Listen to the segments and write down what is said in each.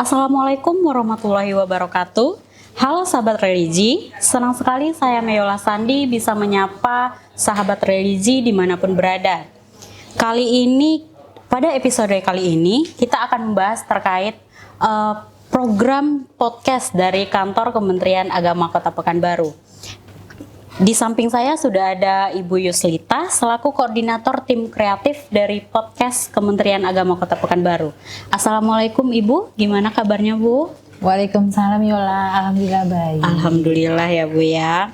Assalamualaikum warahmatullahi wabarakatuh. Halo sahabat religi, senang sekali saya Meyola Sandi bisa menyapa sahabat religi dimanapun berada. Pada episode kali ini, kita akan membahas terkait program podcast dari Kantor Kementerian Agama Kota Pekanbaru. Di samping saya sudah ada Ibu Yuslita selaku koordinator tim kreatif dari podcast Kementerian Agama Kota Pekanbaru. Assalamualaikum Ibu, gimana kabarnya Bu? Waalaikumsalam Yola, alhamdulillah baik. Alhamdulillah ya Bu ya.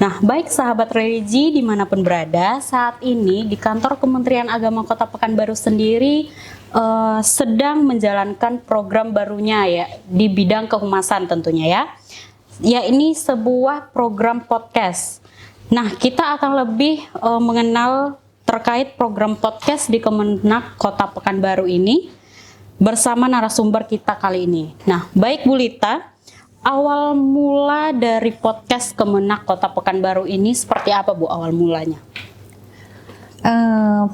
Nah baik sahabat religi dimanapun berada, saat ini di Kantor Kementerian Agama Kota Pekanbaru sendiri sedang menjalankan program barunya ya di bidang kehumasan tentunya ya. Ya ini sebuah program podcast. Nah kita akan lebih mengenal terkait program podcast di Kemenak Kota Pekanbaru ini bersama narasumber kita kali ini. Nah baik Bu Lita, awal mula dari podcast Kemenak Kota Pekanbaru ini seperti apa Bu awal mulanya?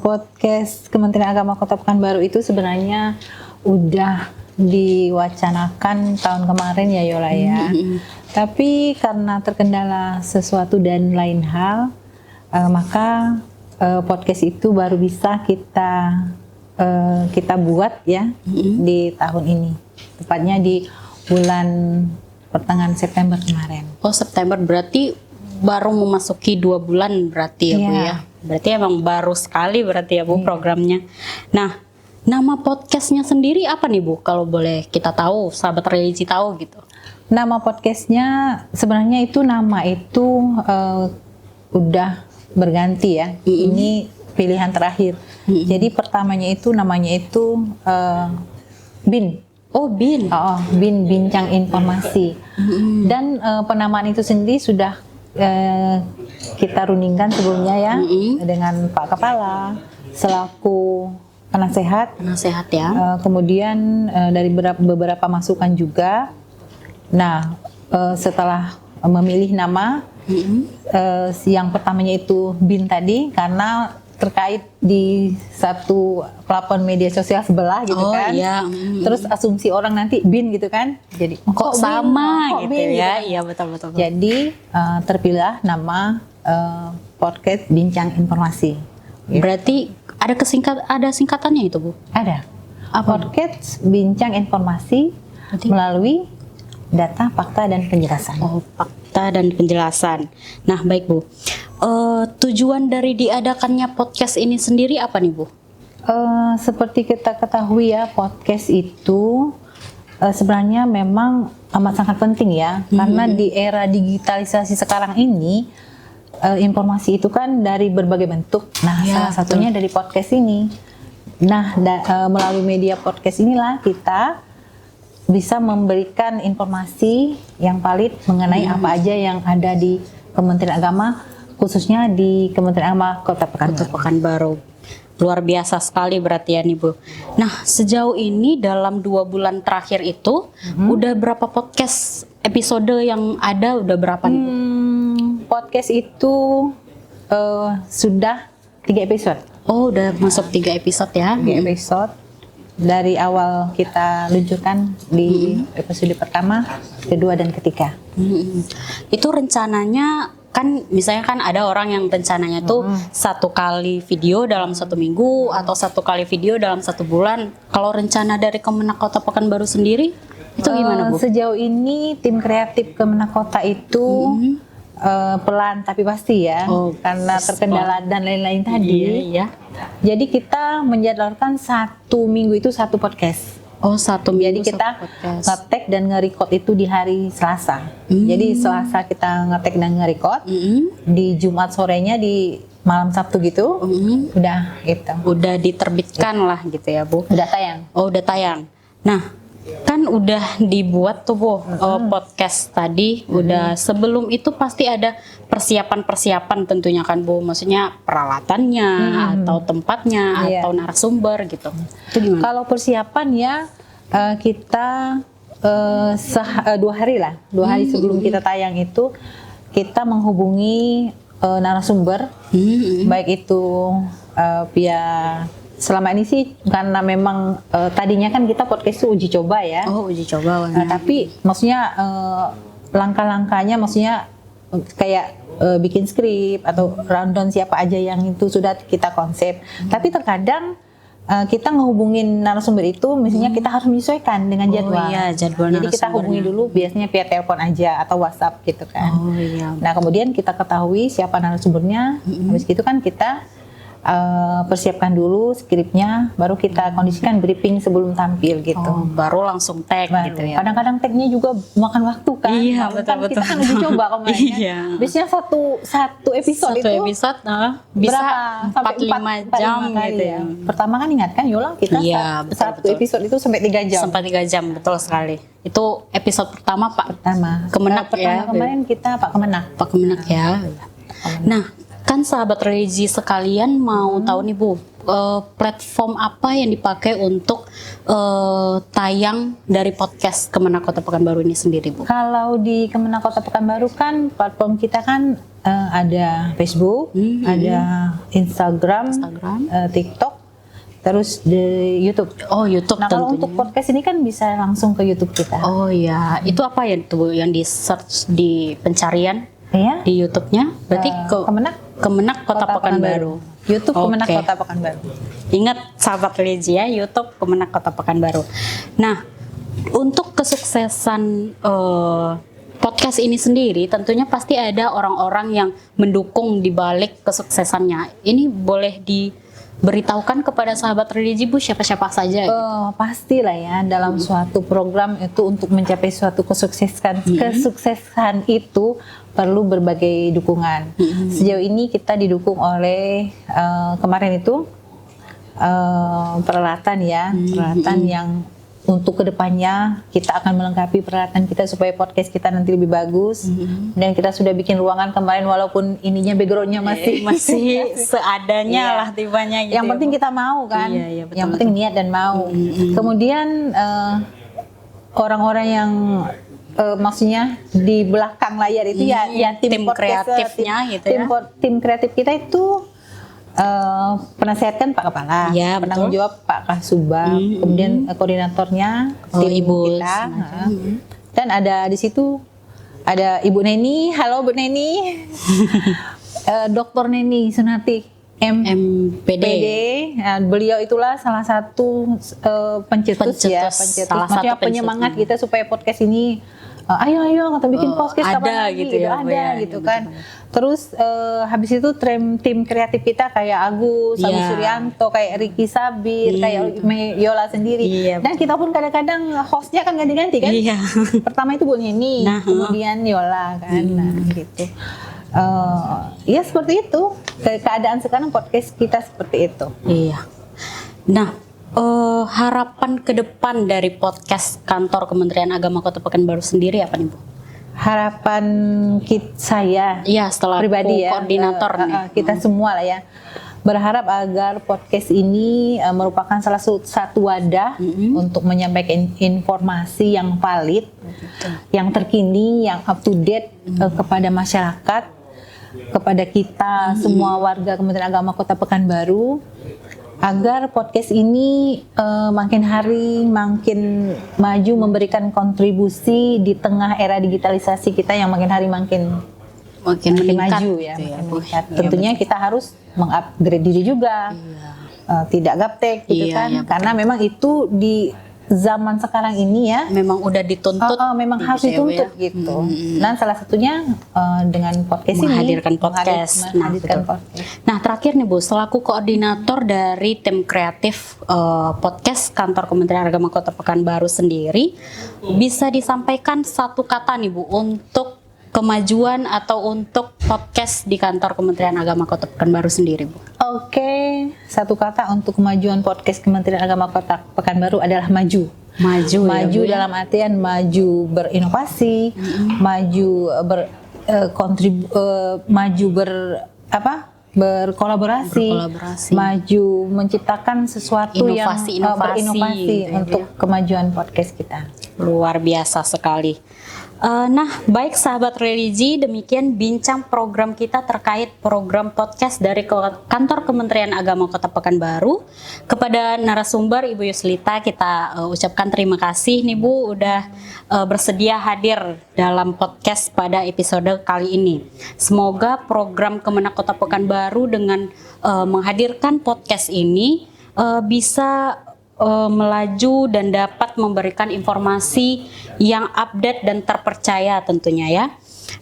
Podcast Kementerian Agama Kota Pekanbaru itu sebenarnya udah diwacanakan tahun kemarin ya Yola ya. Tapi karena terkendala sesuatu dan lain hal, maka podcast itu baru bisa kita buat ya di tahun ini. Tepatnya di bulan pertengahan September kemarin. Oh September berarti baru memasuki 2 bulan berarti ya Bu ya. Berarti emang baru sekali berarti ya Bu programnya. Nah nama podcastnya sendiri apa nih Bu? Kalau boleh kita tahu, sahabat religi tahu gitu. Nama podcastnya sebenarnya itu udah berganti ya. Ini pilihan terakhir. Jadi pertamanya itu namanya itu BIN. Oh BIN. BIN Bincang Informasi. Dan penamaan itu sendiri sudah kita rundingkan sebelumnya ya dengan Pak Kepala selaku penasehat ya. Kemudian dari beberapa masukan juga. Nah setelah memilih nama yang pertamanya itu BIN tadi karena terkait di satu platform media sosial sebelah gitu kan. Iya. Terus asumsi orang nanti BIN gitu kan. Jadi kok sama BIN, gitu BIN, ya. Gitu. Iya betul. Jadi terpilih nama podcast Bincang Informasi. Berarti ada singkatannya itu Bu? Ada. Apa? Podcast Bincang Informasi melalui data, fakta, dan penjelasan. Oh, fakta dan penjelasan. Nah, baik Bu. Tujuan dari diadakannya podcast ini sendiri apa nih Bu? Seperti kita ketahui ya, podcast itu sebenarnya memang amat sangat penting ya, karena di era digitalisasi sekarang ini informasi itu kan dari berbagai bentuk. Nah, salah satunya dari podcast ini. Nah, melalui media podcast inilah kita bisa memberikan informasi yang valid mengenai apa aja yang ada di Kementerian Agama, khususnya di Kementerian Agama Kota Pekanbaru. Luar biasa sekali berarti ya nih Bu. Nah sejauh ini dalam 2 bulan terakhir itu udah berapa podcast episode yang ada, udah berapa nih Bu? Podcast itu sudah 3 episode. Oh udah masuk 3 episode ya. 3 episode. Dari awal kita luncurkan di episode pertama, kedua, dan ketiga. Itu rencananya kan misalnya kan ada orang yang rencananya tuh 1 kali video dalam 1 minggu atau 1 kali video dalam 1 bulan. Kalau rencana dari Kemenak Kota Pekanbaru sendiri itu gimana Bu? Sejauh ini tim kreatif Kemenak Kota itu pelan tapi pasti ya, karena terkendala dan lain-lain tadi. Iya. Jadi kita menjadwalkan 1 minggu itu 1 podcast. Oh 1 minggu. Jadi kita nge-tag dan nge-record itu di hari Selasa. Jadi Selasa kita nge-tag dan nge-record. Di Jumat sorenya di malam Sabtu gitu. Udah gitu. Udah diterbitkan lah gitu ya Bu. Udah tayang. Oh udah tayang. Nah kan udah dibuat tuh Bu podcast tadi. Udah sebelum itu pasti ada persiapan tentunya kan Bu. Maksudnya peralatannya atau tempatnya atau narasumber gitu. Itu gimana? Kalau persiapan ya kita 2 hari lah. 2 hari sebelum kita tayang itu kita menghubungi narasumber, baik itu via selama ini sih karena memang tadinya kan kita podcast itu uji coba ya. Oh, uji coba. Tapi maksudnya langkah-langkahnya maksudnya kayak bikin skrip atau rundown siapa aja yang itu sudah kita konsep. Tapi terkadang kita ngehubungin narasumber itu misalnya kita harus menyesuaikan dengan jadwal. Oh iya, jadwal Jadi kita hubungi dulu biasanya via telepon aja atau WhatsApp gitu kan. Oh iya. Nah, kemudian kita ketahui siapa narasumbernya. Habis itu kan kita persiapkan dulu skripnya, baru kita kondisikan briefing sebelum tampil gitu. Oh, baru langsung tag Baru. gitu ya. Kadang-kadang tagnya juga makan waktu kan. Iya, Kan betul. kita kan uji coba kemarin kan. Iya. Biasanya satu episode Satu itu episode bisa berapa? 4-5 jam kali gitu ya. ya. Pertama kan ingat kan Yola kita Iya, betul, satu betul. episode itu sampai 3 jam. Sampai 3 jam, betul sekali. Itu episode pertama Pak Pertama. Kemenak Pertama ya. kemarin kita Pak Kemenak. Pak Kemenak ya. Nah, kan sahabat religi sekalian mau tahu nih Bu, platform apa yang dipakai untuk tayang dari podcast Kemenak Kota Pekanbaru ini sendiri Bu? Kalau di Kemenak Kota Pekanbaru kan platform kita kan ada Facebook, ada Instagram, TikTok, terus di YouTube. Oh, YouTube Nah, kalau tentunya. untuk podcast ini kan bisa langsung ke YouTube kita. Oh ya, itu apa ya tuh Bu yang di search di pencarian Ya. di YouTube-nya? Berarti Kemenak Kota Pekanbaru. YouTube Kemenak Oke. Kota Pekanbaru. Ingat sahabat religi ya, YouTube Kemenak Kota Pekanbaru. Nah, untuk kesuksesan podcast ini sendiri, tentunya pasti ada orang-orang yang mendukung di balik kesuksesannya. Ini boleh diberitahukan kepada sahabat religi Bu, siapa-siapa saja? Gitu? Pastilah ya dalam suatu program itu untuk mencapai suatu kesuksesan itu perlu berbagai dukungan. Sejauh ini kita didukung oleh kemarin itu peralatan ya, peralatan yang untuk kedepannya kita akan melengkapi peralatan kita supaya podcast kita nanti lebih bagus. Dan kita sudah bikin ruangan kemarin walaupun ininya backgroundnya masih seadanya Iya. lah tipanya gitu. yang ya, penting Bu. kita mau kan. Iya, iya, betul, yang penting niat dan mau. Kemudian orang-orang yang maksudnya di belakang layar itu ya tim podcast, kreatifnya gitu ya. tim kreatif kita itu penasehat Pak Kepala, Iya, penanggung betul. jawab Pak Kasubag, kemudian koordinatornya tim Ibu kita, Sengaja. dan ada di situ ada Ibu Neni, halo Bu Neni, Dr. Neni Sunati MPD. Nah, beliau itulah salah satu pencetus ya, Salah maksudnya satu penyemangat kita supaya podcast ini ayo kita bikin podcast kapan ada lagi, gitu ya, Bu, ada ya, gitu ya, kan. Terus habis itu tim kreatif kita kayak Agus Iya. Suryanto, kayak Ricky Sabir, kayak Yola sendiri. Iya, Dan kita pun kadang-kadang hostnya kan ganti-ganti kan. Iya. Pertama itu Bu Nini, Nah, kemudian Yola kan, nah gitu. Ya seperti itu keadaan sekarang podcast kita seperti itu. Iya. Nah, harapan ke depan dari podcast kantor Kementerian Agama Kota Pekanbaru sendiri apa nih Bu? Harapan saya Iya, setelah pribadi ya, koordinator nih. kita semua lah ya, berharap agar podcast ini merupakan salah satu wadah untuk menyampaikan informasi yang valid, yang terkini, yang up to date kepada masyarakat, kepada kita semua warga Kementerian Agama Kota Pekanbaru, agar podcast ini makin hari makin maju, memberikan kontribusi di tengah era digitalisasi kita yang makin hari makin meningkat maju ya, gitu makin Bu. meningkat. Iya, Tentunya kita harus mengupgrade diri juga, tidak gaptek gitu Iya, kan, iya, karena memang itu di zaman sekarang ini ya memang udah dituntut memang harus gitu ya, Bu, dituntut ya. gitu. Dan salah satunya dengan podcast Menghadirkan ini podcast. Nah, menghadirkan betul. podcast. Nah, terakhir nih Bu, selaku koordinator dari tim kreatif podcast kantor Kementerian Agama Kota Pekanbaru sendiri, bisa disampaikan satu kata nih Bu untuk kemajuan atau untuk podcast di kantor Kementerian Agama Kota Pekanbaru sendiri Bu? Oke, satu kata untuk kemajuan podcast Kementerian Agama Kota Pekanbaru adalah maju. Maju ya, Maju Bu, ya? dalam artian maju berinovasi, maju berkolaborasi, maju menciptakan sesuatu Inovasi, yang berinovasi gitu ya, Bu, untuk ya? kemajuan podcast kita. Luar biasa sekali. Nah, baik sahabat religi, demikian bincang program kita terkait program podcast dari Kantor Kementerian Agama Kota Pekanbaru. Kepada narasumber Ibu Yuslita kita ucapkan terima kasih nih Bu udah bersedia hadir dalam podcast pada episode kali ini. Semoga program Kemenak Kota Pekanbaru dengan menghadirkan podcast ini bisa melaju dan dapat memberikan informasi yang update dan terpercaya tentunya ya.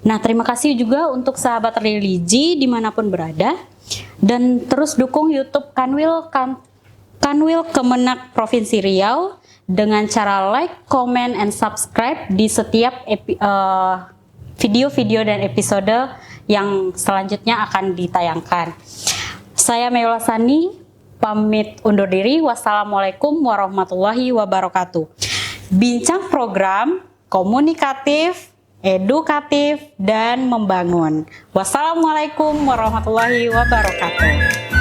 Nah, terima kasih juga untuk sahabat religi dimanapun berada, dan terus dukung YouTube Kanwil Kemenak Provinsi Riau dengan cara like, comment, and subscribe di setiap video-video dan episode yang selanjutnya akan ditayangkan. Saya Meula Sani pamit undur diri. Wassalamualaikum warahmatullahi wabarakatuh. Bincang program komunikatif, edukatif, dan membangun. Wassalamualaikum warahmatullahi wabarakatuh.